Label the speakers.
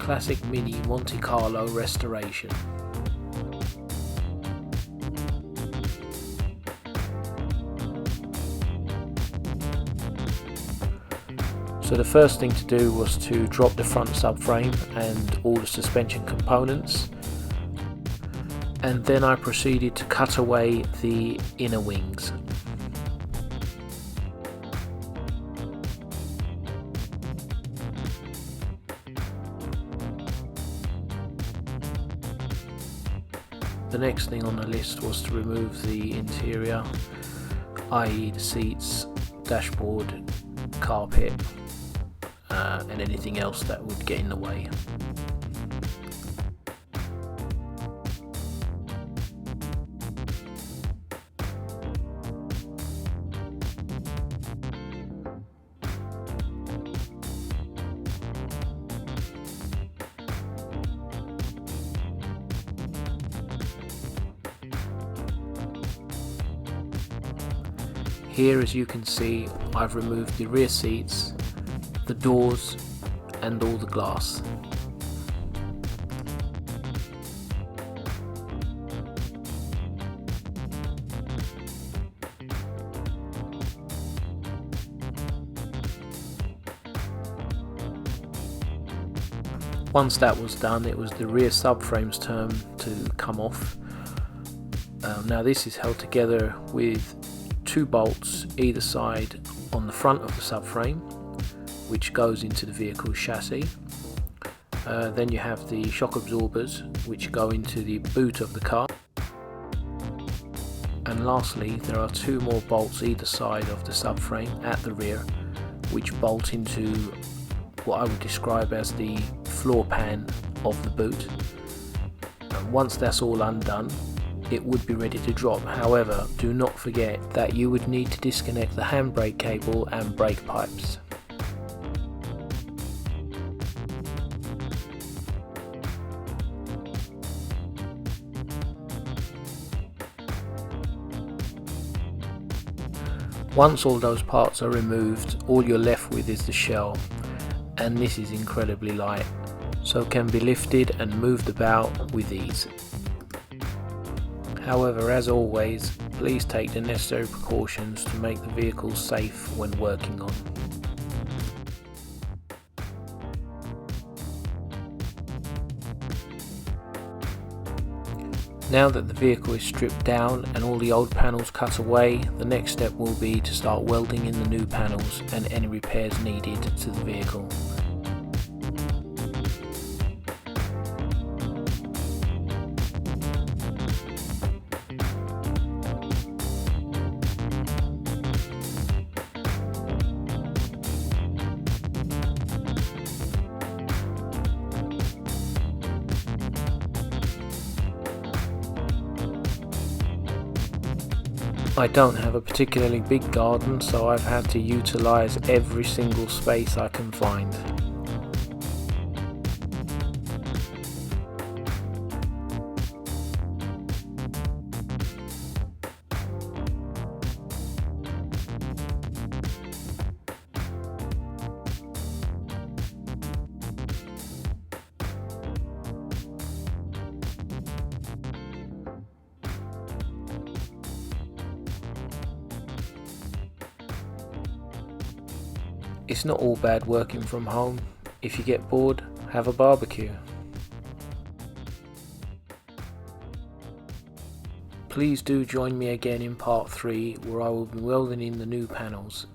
Speaker 1: classic Mini Monte Carlo Restoration. So the first thing to do was to drop the front subframe and all the suspension components, and then I proceeded to cut away the inner wings. The next thing on the list was to remove the interior, i.e. the seats, dashboard, carpet, and anything else that would get in the way. Here, as you can see, I've removed the rear seats, the doors and all the glass. Once that was done, it was the rear subframe's turn to come off. Now this is held together with 2 bolts either side on the front of the subframe, which goes into the vehicle's chassis. Then you have the shock absorbers, which go into the boot of the car. And lastly, there are 2 more bolts either side of the subframe at the rear, which bolt into what I would describe as the floor pan of the boot. And once that's all undone, it would be ready to drop. However, do not forget that you would need to disconnect the handbrake cable and brake pipes. Once all those parts are removed, all you're left with is the shell, and this is incredibly light, so can be lifted and moved about with ease. However, as always, please take the necessary precautions to make the vehicle safe when working on. Now that the vehicle is stripped down and all the old panels cut away, the next step will be to start welding in the new panels and any repairs needed to the vehicle. I don't have a particularly big garden, so I've had to utilise every single space I can find. It's not all bad working from home. If you get bored, have a barbecue. Please do join me again in part 3, where I will be welding in the new panels.